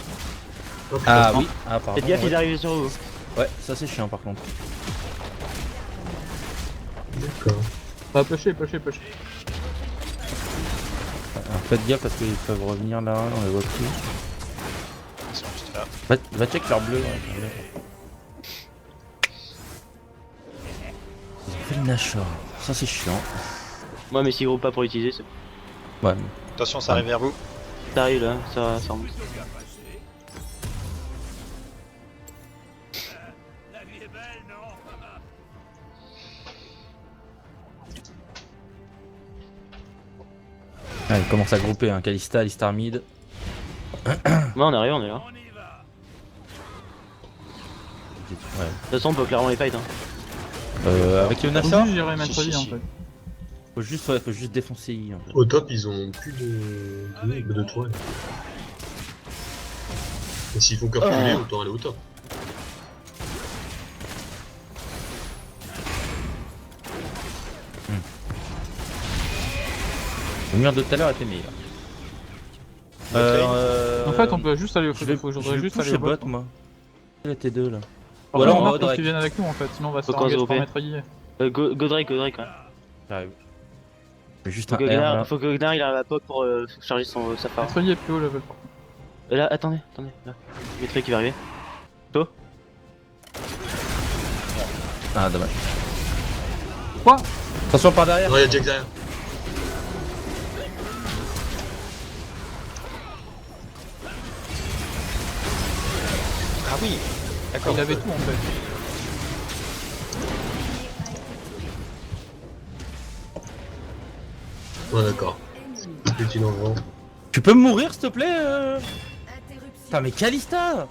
S2: Oh, putain.
S4: Ah oui, ah pardon.
S3: Faites gaffe,
S4: ouais.
S3: ils arrivent sur vous.
S4: Ouais, ça c'est chiant par contre.
S2: D'accord.
S1: Bah pusher.
S4: Alors, faites gaffe parce qu'ils peuvent revenir là, on les voit plus.
S5: Ils sont juste là.
S4: Va check leur bleu. Ouais, ils ont fait le Nashor. Ça c'est chiant.
S3: Moi, mais s'ils groupent pas pour l'utiliser, c'est
S4: Ouais.
S5: Attention, ça arrive vers vous.
S3: ça arrive là, ça remonte.
S4: Ah, ils commencent à grouper, hein. Kalista, Alistar mid.
S3: Moi, on arrive, on est là.
S4: Ouais.
S3: De toute façon, on peut clairement les fight. Hein.
S4: Avec le
S1: Faut
S4: Nashor,
S1: juste gérer mettre
S5: Si,
S1: en
S5: si.
S1: fait.
S4: faut juste défoncer I en fait.
S2: Au top, ils ont plus de tourelles. Et s'ils font que reculer, autant aller au top.
S4: Le mur de tout à l'heure était meilleur.
S1: En fait, on peut juste aller au
S4: Je vais
S1: faudrait juste aller
S4: push
S1: au bot.
S4: bot moi. La T2 là.
S1: Ou
S4: Ou alors,
S1: alors,
S4: on va
S1: on
S4: au
S1: qu'ils
S4: Drake.
S1: viennent avec nous en fait, sinon on va se
S3: Faut
S1: faire
S3: qu'on
S1: engage
S3: se
S1: par
S3: OP.
S1: maître Yi.
S3: Go Drake, ouais.
S4: J'arrive. J'ai juste
S3: Faut
S4: un
S3: que
S4: R là.
S3: Gnar, faut que Gnar il arrive à pop pour charger sa phare.
S1: Maître Yi est plus haut level.
S3: Là, attendez, là. Maître qui va arriver. Go.
S4: Ah dommage.
S1: Quoi?
S4: Attention par derrière.
S2: Non, y'a Jack derrière.
S5: Ah oui. D'accord.
S1: Il avait tout en fait.
S2: Ouais, d'accord. Petit envoi.
S4: Tu peux mourir s'il te plaît
S6: Interruption.
S4: Putain mais Kalista.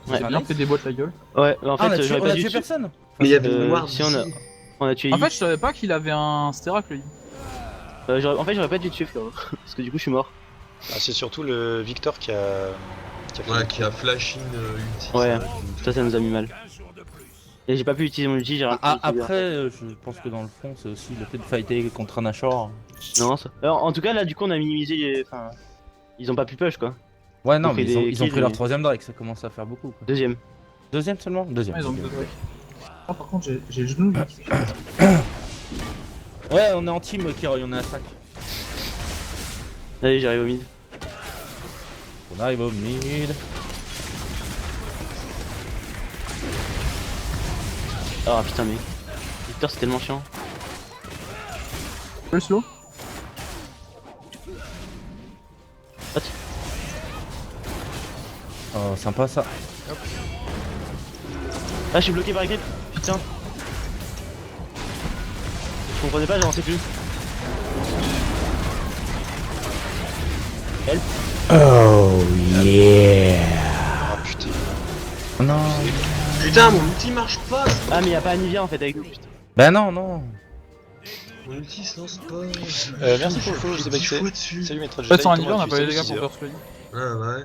S1: On a bien fait des boîtes la gueule.
S3: Ouais, mais en
S4: Ah, on a
S3: fait,
S4: tué,
S3: j'aurais
S4: on
S3: pas
S4: a
S3: dû
S4: tué
S3: tuer.
S4: personne.
S2: Mais il y avait une
S3: Euh,
S2: noire
S3: si on a tué
S1: En
S3: Yi.
S1: fait, je savais pas qu'il avait un Sterak le Yi.
S3: En fait, j'aurais pas dû tuer frérot. Parce que du coup, je suis mort.
S5: Ah, c'est surtout le Victor qui a fait
S2: Ouais,
S5: le
S2: qui a flash in ulti.
S3: Ouais. Ça nous a mis mal. Et j'ai pas pu utiliser mon ulti, j'ai raté.
S4: Après, je pense que dans le fond, c'est aussi le fait de fighter contre un Nashor.
S3: Non, ça. Alors, en tout cas, là, du coup, on a minimisé les. Enfin. Ils ont pas pu push quoi.
S4: Ouais, non,
S3: Ils ont
S4: mais
S3: fait
S4: ils ont
S3: des
S4: pris
S3: kills,
S4: leur
S3: mais-
S4: troisième Drake, ça commence à faire beaucoup. Quoi.
S3: Deuxième.
S4: Deuxième seulement. Deuxième.
S1: Ah, ils ont
S4: deuxième.
S1: deux Drake. Ah, par contre, j'ai le genou.
S4: Ouais, on est en team, Kiroy, on est à 5.
S3: Allez, j'arrive au mid.
S4: On arrive au mid.
S3: Ah putain, mais. Victor, c'est tellement chiant.
S1: Le slow.
S4: Oh, sympa ça.
S3: Ah, je suis bloqué par la grip. Putain. Je comprenais pas, j'avançais plus.
S4: Oh yeah.
S5: Ah putain.
S4: Non.
S2: Putain, mon ulti marche pas.
S3: Ah, mais y'a pas Anivia en fait avec nous. Putain.
S4: Bah non, non.
S2: Mon ulti se lance pas.
S5: Merci pour le follow, je sais pas qui c'est.
S2: dessus.
S5: Salut maître
S1: En fait, sans
S5: Jedi,
S1: Anivia, on a
S5: comment
S1: pas les
S5: vas-tu?
S1: dégâts
S5: Salut,
S1: pour
S5: 6
S1: faire ce Yi.
S2: Ah ouais.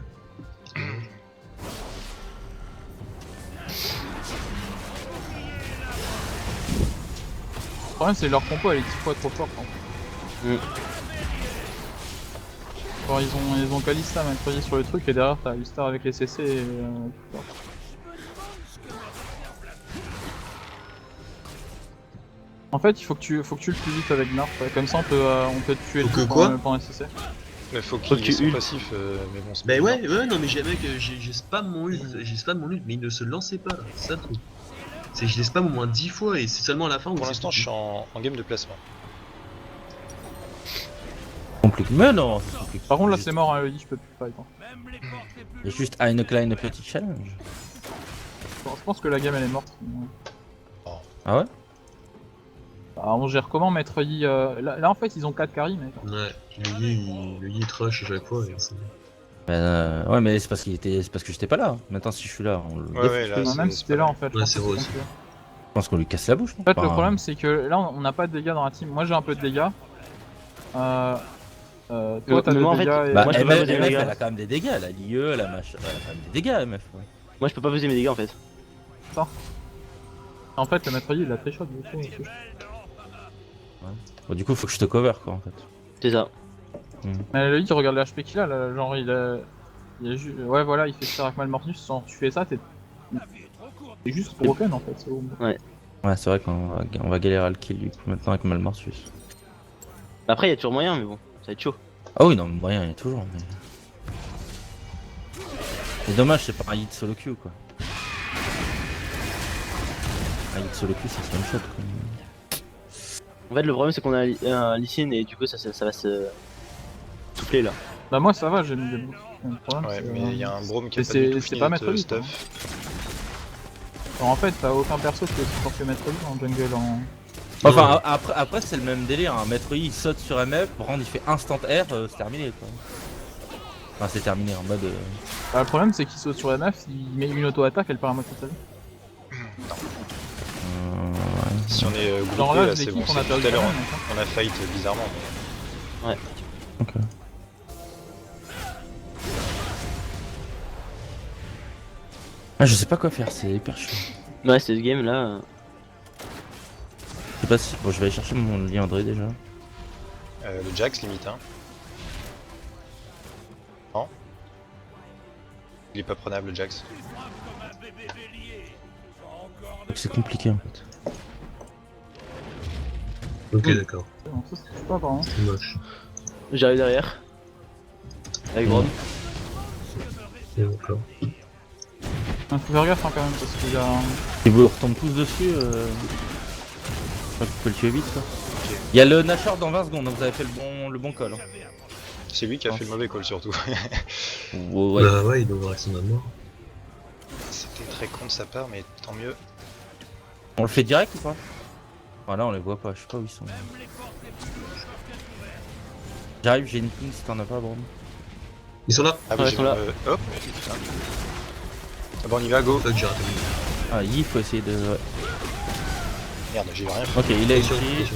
S1: Le problème, c'est leur compo, elle est 10 fois trop forte. En fait. Genre, ils ont Kalista maître Yi sur le truc et derrière t'as Alistar avec les CC et tout ça. En fait, il faut que tu le plus vite avec Narf, ouais. Comme ça on peut te tuer
S2: Faut
S1: le
S2: que
S1: tout
S2: quoi
S1: pendant le CC.
S5: Mais faut
S3: Faut que
S5: qu'il
S3: tu
S5: soit
S3: ult.
S5: passif, mais bon, c'est
S2: Bah
S5: pas
S2: ouais,
S5: grave.
S2: non mais j'ai spam mon ult, mais il ne se lançait pas, c'est ça le truc. C'est je l'ai spam au moins 10 fois et c'est seulement à la fin où
S5: Pour
S2: c'est
S5: l'instant, je suis en game de placement.
S4: Compliqué. Mais non, c'est compliqué.
S1: Par contre là c'est mort, hein, le Yi, je peux plus fight. Hein.
S4: Il y a juste une kleine petit challenge.
S1: Je pense que la game elle est morte.
S4: Ah ouais?
S1: Bah, on gère comment mettre Yi là en fait ils ont 4 carry mec.
S2: Ouais, le Yi trush à chaque fois et c'est...
S4: Ouais, mais c'est parce que j'étais pas là. Maintenant, si je suis là, on le
S5: Ouais, ouais, là,
S1: Même
S5: c'est
S1: si
S5: pas
S1: t'es là
S5: mal.
S1: en fait.
S2: Ouais,
S1: je
S2: c'est
S1: pense
S2: vrai
S1: que
S2: aussi.
S1: compliqué.
S4: Je pense qu'on lui casse la bouche.
S1: En fait le problème c'est que là on n'a pas de dégâts dans la team. Moi j'ai un peu de dégâts. Toi t'as
S3: mais
S1: des
S3: moi, en fait,
S1: dégâts et...
S3: Bah,
S4: Bah,
S3: moi, je peux pas
S4: MF,
S3: poser mes
S4: MF,
S3: dégâts.
S4: elle a quand même des dégâts, elle a l'IE, elle a machin, elle a quand même des dégâts, MF. Ouais.
S3: Moi je peux pas peser mes dégâts en fait.
S1: En fait le maître il a très chaud du coup. aussi.
S4: Bon, du coup, faut que je te cover quoi en fait.
S3: C'est ça.
S1: Mais lui il regarde les HP qu'il a là, genre il a... Ouais voilà il fait ça avec Malmortus, sans tu fais ça t'es... C'est juste broken en fait. C'est au...
S4: Ouais, c'est vrai qu'on va galérer à le kill du coup maintenant avec Malmortus.
S3: Après il y a toujours moyen mais bon, ça va être chaud.
S4: Ah oui, non, mais moyen, il y a toujours. Mais... C'est dommage, c'est pas un hit solo queue quoi. Un hit solo queue, c'est one shot quoi.
S3: En fait le problème c'est qu'on a un Lee Sin et du coup ça va se souffler là.
S1: Bah moi ça va, j'ai mis des boosts. Le problème,
S5: Ouais,
S1: c'est,
S5: mais il y a un Brome qui a
S1: mais
S5: pas du tout
S1: c'est
S5: fini
S1: pas
S5: notre
S1: mettre lui,
S5: stuff.
S1: Alors, en fait t'as aucun perso qui est aussi fort que mettre lui en jungle en...
S4: Enfin, après c'est le même délire, hein. Maître Yi il saute sur MF, Brand il fait instant R, c'est terminé quoi. Enfin, c'est terminé en mode.
S1: Bah, le problème c'est qu'il saute sur MF, il met une auto-attaque, elle perd à moitié de sa vie.
S5: Si on est
S1: Genre
S5: groupé
S1: là,
S5: là, c'est
S1: l'équipe
S5: bon,
S1: on a
S5: c'est
S1: perdu
S5: tout à l'heure
S1: quand même, hein.
S5: on a fight bizarrement.
S4: Ok. Ah, je sais pas quoi faire, c'est hyper chaud.
S3: Ouais c'est ce game là.
S4: Je sais pas si. Bon, je vais aller chercher mon Liandré déjà.
S5: Le Jax limite hein. Non. Il est pas prenable le Jax.
S4: Donc c'est compliqué en fait.
S2: Ok, d'accord.
S1: Bon, ça c'est pas apparemment.
S2: C'est moche.
S3: J'arrive derrière. Avec Grom.
S2: Et encore.
S1: Faut faire gaffe hein, quand même parce qu'il a...
S4: Si vous retombez tous dessus, je crois que vous pouvez le tuer vite quoi. Il y a le Nashor dans 20 secondes, donc vous avez fait le bon call. Hein.
S5: C'est lui qui a fait le mauvais call surtout.
S4: Ouais.
S2: Bah ouais, il doit avoir son mort.
S5: C'était très con de sa part mais tant mieux.
S4: On le fait direct ou pas? Voilà, on les voit pas, je sais pas où ils sont. J'arrive, j'ai une ping si t'en as pas, Brom.
S2: Ils sont là.
S5: Ah
S3: Ouais,
S5: oui,
S3: ils sont là.
S5: hop, putain. Ah bon on y va go.
S2: Fuck, j'ai raté.
S4: Ah, il faut essayer de. Ouais.
S5: Merde j'ai rien fait.
S4: Ok, il a
S2: Attention,
S4: écrit.
S2: attention.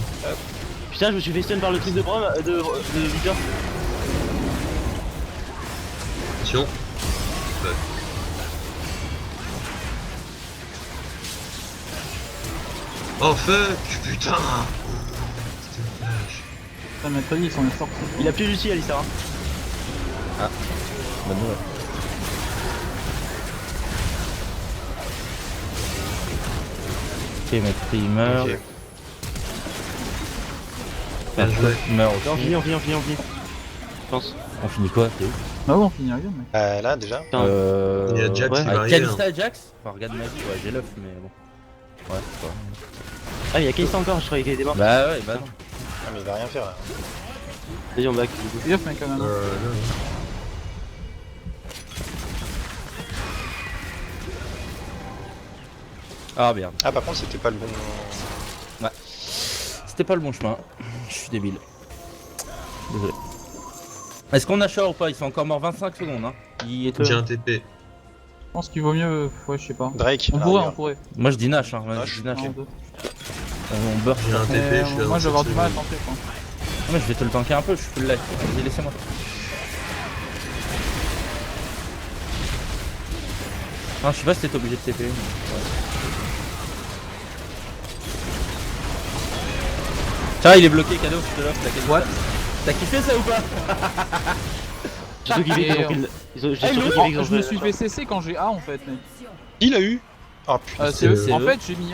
S3: Putain je me suis fait stun par le truc de Brom de Victor.
S2: Attention. Fuck. Oh fuck, putain. C'était un flash.
S1: Ça maître lui il s'en est sorti.
S3: Il a plus Lucie Alistar.
S4: Bonne nouvelle. Ok, Maître il meurt.
S5: Ok.
S2: Bien joué.
S4: Il meurt
S3: On
S4: aussi.
S3: finit. Je pense.
S4: On finit quoi, t'es où?
S1: Bah ouais on finit la game mec.
S5: Là déjà.
S3: Putain.
S2: Il y a Jax
S3: ouais.
S2: qui va
S4: Avec
S2: arriver.
S4: Kalista et Jax? Enfin, regarde ma vie, ouais, j'ai l'œuf, mais bon. Ouais, c'est pas.
S3: Ah il y a Kalista encore, je croyais qu'il était mort.
S4: Bah ouais, bah non.
S5: Ah mais il va rien faire là.
S3: Vas-y on back.
S1: Fais gaffe mec quand même.
S2: Non.
S4: Ah merde.
S5: Ah par contre c'était pas le bon.
S4: C'était pas le bon chemin. Je suis débile. Désolé. Est-ce qu'on a Shore ou pas? Il sont encore mort 25 secondes. Hein. Il est...
S2: J'ai un TP.
S1: Je pense qu'il vaut mieux... Ouais je sais pas.
S5: Drake.
S1: On
S5: ah,
S1: pourrait,
S5: regarde.
S1: on pourrait.
S4: Moi je dis Nash. Hein.
S5: Nash.
S4: Je dis Nash.
S1: Un, deux.
S4: On burst.
S2: J'ai un
S4: Ah,
S2: TP,
S1: Mais,
S2: je suis là.
S1: moi je vais avoir
S2: dans
S1: du mal à
S2: cette
S1: tenter quoi.
S4: mais je vais te le tanker un peu, je suis full life. Vas-y, laissez-moi. Non, je sais pas si t'es obligé de TP. Ouais. Tiens, il est bloqué, cadeau, je te l'offre.
S1: What?
S4: T'as kiffé ça ou pas?
S3: J'ai surtout kiffé
S1: Et,
S3: qu'ils ont pris le. J'ai
S1: Ah,
S3: surtout kiffé qu'ils ont
S1: je me
S3: fait-
S1: suis fait cesser quand j'ai A en fait mec.
S5: Il a eu. Oh putain.
S1: C'est eux.
S2: c'est
S1: En
S4: eux.
S1: fait j'ai mis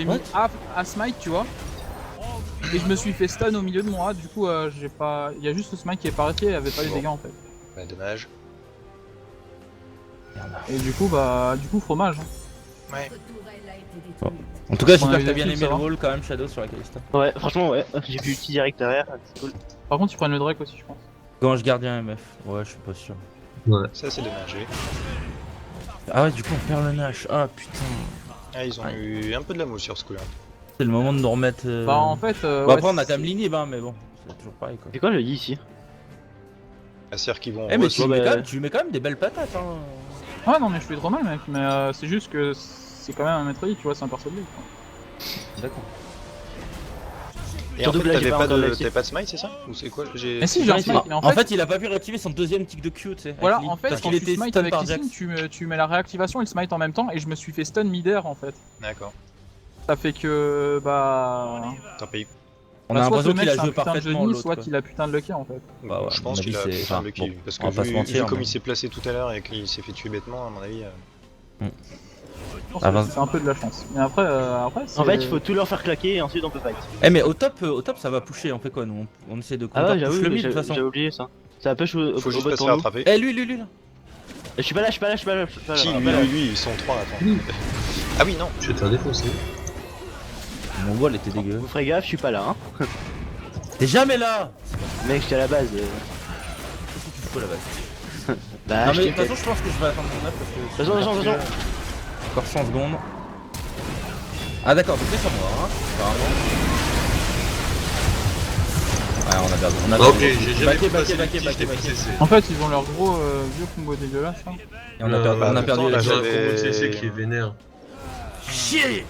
S4: What
S1: A smite tu vois. Et je me suis fait stun au milieu de mon A, du coup j'ai pas... Il y a juste le smite qui est pas resté, il avait pas les
S5: Bon.
S1: dégâts en fait.
S5: Bah dommage.
S1: Et du coup fromage. Hein.
S5: Ouais.
S6: Votre tourelle a été
S4: Bon.
S6: détruite.
S4: En tout cas,
S1: On
S4: j'espère
S1: a
S4: que t'as
S1: eu
S4: bien
S1: des
S4: aimé
S1: kills,
S4: le
S1: ça
S4: wall quand même, Shadow sur la Kalista.
S3: Ouais franchement ouais, j'ai pu ulti direct derrière, c'est cool.
S1: Par contre ils prennent le Drake aussi je pense.
S4: Gange gardien MF. Ouais, je suis pas sûr.
S5: Ça c'est dommage. Oui.
S4: Ah ouais, du coup, on perd le Nash. Ah putain.
S5: Ah ils ont
S4: Ouais.
S5: eu un peu de la mousse sur ce coup là.
S4: C'est le moment de nous remettre.
S1: Bah en fait...
S4: Bon,
S1: ouais,
S4: après, on a
S1: c'est-
S4: quand même l'inhib, hein, mais bon, c'est toujours pareil quoi.
S3: C'est quoi le lit ici?
S5: C'est-à-dire qu'ils vont.
S4: Eh, mais tu
S3: Ouais,
S4: lui mets
S3: bah-
S4: tu lui mets quand même des belles patates, hein.
S1: Ah non mais je fais trop mal mec, mais c'est juste que c'est quand même un maître tu vois, c'est un perso de lui, quoi.
S4: D'accord.
S5: Et en
S3: Surtout
S5: fait,
S3: que là, j'ai
S5: t'avais
S3: pas
S5: pas
S3: encore
S5: de
S3: l'actif.
S5: t'avais pas de smite, c'est ça? Ou c'est quoi?
S1: Mais si, j'ai un
S3: Ouais,
S1: smite, mais
S4: En fait, il a pas pu réactiver son deuxième tick de Q, tu sais. avec
S1: voilà,
S4: Lee,
S1: en fait,
S4: parce
S1: quand
S4: qu'il
S1: tu
S4: était
S1: smite
S4: stun
S1: avec
S4: par
S1: Lee
S4: Jax.
S1: Sin, tu mets la réactivation et le smite en même temps, et je me suis fait stun mid-air en fait.
S5: D'accord.
S1: Ça fait que, bah...
S5: T'as payé.
S4: On
S1: bah,
S4: a
S1: soit
S4: l'impression
S1: le mec
S4: qu'il a
S1: c'est un
S4: joué
S1: putain de
S4: parfaitement
S1: génie,
S4: l'autre.
S1: soit
S4: quoi.
S1: qu'il a putain de lucky en fait.
S4: Bah ouais,
S5: Je
S4: à
S5: pense
S4: mon
S5: qu'il a
S4: avis, c'est-
S5: putain
S4: enfin,
S5: de lucky,
S4: bon,
S5: lui, parce
S4: on va
S5: que
S4: pas se
S5: vu
S4: mentir,
S5: comme
S4: mais-
S5: il s'est placé tout à l'heure et qu'il s'est fait tuer bêtement, à mon avis.
S1: Je pense
S4: Ah,
S1: que
S4: ben-
S1: c'est un peu de la chance. Mais après, c'est...
S3: En fait, il faut tout leur faire claquer et ensuite on peut fight.
S4: Eh mais au top ça va pusher, on fait quoi nous? On essaie de
S3: Ah ouais,
S4: counter push
S3: j'avoue,
S4: le
S3: mais
S4: mid de toute façon.
S3: j'avais oublié ça. Ça peut jouer
S5: Faut
S3: au
S5: juste
S3: bot
S5: pas se
S3: pour
S5: faire
S3: nous.
S4: Eh
S5: attraper.
S4: lui là.
S3: Je suis pas là, je suis pas là, je suis pas là. Je suis pas là.
S5: Qui
S3: Je suis
S5: lui,
S3: pas là.
S5: lui, ils sont trois, attends. Ah oui, non.
S2: Je vais te faire défoncer.
S4: Mon voile était dégueu.
S3: Vous ferez gaffe, je suis pas là. Hein.
S4: T'es jamais là.
S3: Mec, j'étais à la base.
S4: Qu'est-ce que tu fous là-bas?
S3: Bah,
S4: Non
S3: je
S4: mais de
S3: t'ai
S4: toute façon je pense que je vais attendre mon œuf parce que...
S3: Attention.
S4: Encore 100 secondes. Ah d'accord, donc c'est sur moi, hein, apparemment. Ouais, on a perdu. On a
S2: Ok,
S4: perdu.
S2: j'ai jamais
S4: Backé,
S2: pu passer
S4: backé,
S2: le
S4: backé,
S2: petit,
S4: backé.
S2: j'étais CC.
S1: En fait, ils ont leur gros vieux combo dégueulasse. Hein.
S4: Et on a perdu, on a perdu
S5: pourtant,
S4: la
S5: là,
S2: J'ai un
S5: j'avais-
S2: combo de CC qui est vénère.
S4: Chier.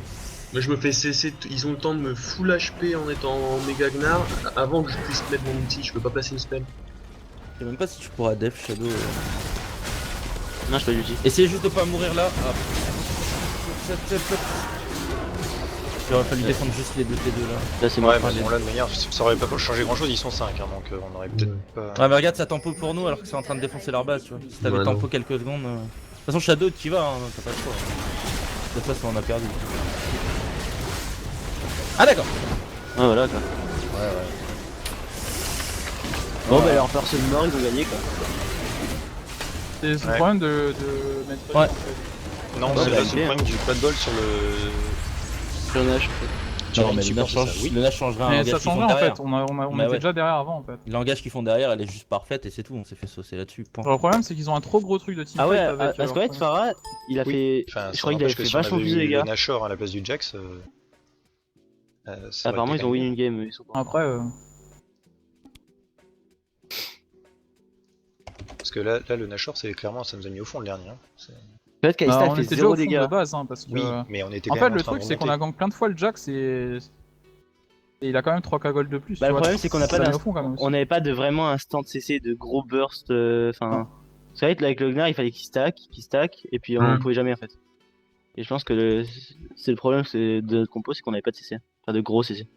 S2: Moi je me fais CC, ils ont le temps de me full HP en étant en méga gnar avant que je puisse mettre mon ulti, je peux pas passer une spell.
S4: Je sais même pas si tu pourras def Shadow.
S3: Non, je peux l'utiliser.
S4: Essayez juste de pas mourir là. Ah. Il aurait fallu défendre juste les deux là.
S3: Là, c'est moi.
S5: Ouais, mais bon, là, de manière, ça aurait pas changé grand chose, ils sont 5, hein, donc on aurait peut-être pas.
S4: Ouais mais regarde ça tempo pour nous alors que c'est en train de défoncer leur base tu vois. Si t'avais
S2: Ouais,
S4: tempo
S2: non.
S4: quelques secondes. De toute façon Shadow tu y vas, hein, t'as pas le choix. De toute façon on a perdu. Ah d'accord.
S3: Ouais, voilà quoi.
S4: Ouais.
S3: Bon, bah, leur personne mort, ils ont gagné quoi.
S1: C'est le
S5: Ouais.
S1: problème de mettre...
S4: Ouais.
S1: en fait.
S5: Non,
S3: Ouais,
S5: c'est
S3: bah,
S5: le problème du pas de bol sur le.
S3: Sur le Nash.
S5: sur
S4: Non
S5: le
S4: mais le
S5: support,
S4: Nash
S5: c'est ça,
S4: change,
S5: oui.
S4: le Nash changera un
S1: Mais
S4: langage
S1: ça
S4: qu'ils font
S1: changeait en
S4: derrière.
S1: fait, on
S4: Bah
S1: était
S4: ouais.
S1: déjà derrière avant en fait.
S4: Le langage qu'ils font derrière elle est juste parfaite et c'est tout, on s'est fait saucer là-dessus. Point.
S1: Alors, le problème c'est qu'ils ont un trop gros truc de teamfight
S3: Ah ouais,
S1: avec...
S3: parce qu'en fait, Farah, il a
S5: Oui.
S3: fait.
S5: Enfin,
S3: Je
S5: ça
S3: crois qu'il avait
S5: n'empêche que
S3: fait
S5: si on
S3: vachement
S5: avait
S3: plus de
S5: eu
S3: dégâts.
S5: le Nashor à la place du Jax. Ça aurait
S3: Apparemment,
S5: été
S3: ils ont
S5: quand
S3: win
S5: même
S3: une game, ils sont pas.
S1: Après,
S5: Parce que là, le Nashor, c'est clairement, ça nous a mis au fond le dernier. Hein.
S3: Peut-être
S1: bah,
S3: qu'Aista
S1: on
S3: fait
S1: était déjà
S3: 0
S1: au fond de
S3: dégâts.
S1: base hein, parce que...
S5: Oui, mais on était
S1: En
S5: quand
S1: fait,
S5: même
S1: le
S5: en train
S1: truc
S5: de
S1: c'est qu'on a
S5: remonter.
S1: gang plein de fois le Jax et il a quand même 3k gold de plus.
S3: Bah,
S1: tu
S3: le
S1: vois,
S3: problème, c'est qu'on n'a pas
S1: ça met
S3: d'un-
S1: au fond, quand même, aussi.
S3: On n'avait pas de vraiment un stand CC de gros burst. Enfin. C'est vrai que là, avec le Gnar, il fallait qu'il stack, et puis on pouvait jamais en fait. Et je pense que c'est le problème de notre compo, c'est qu'on n'avait pas de CC. Enfin, de gros CC.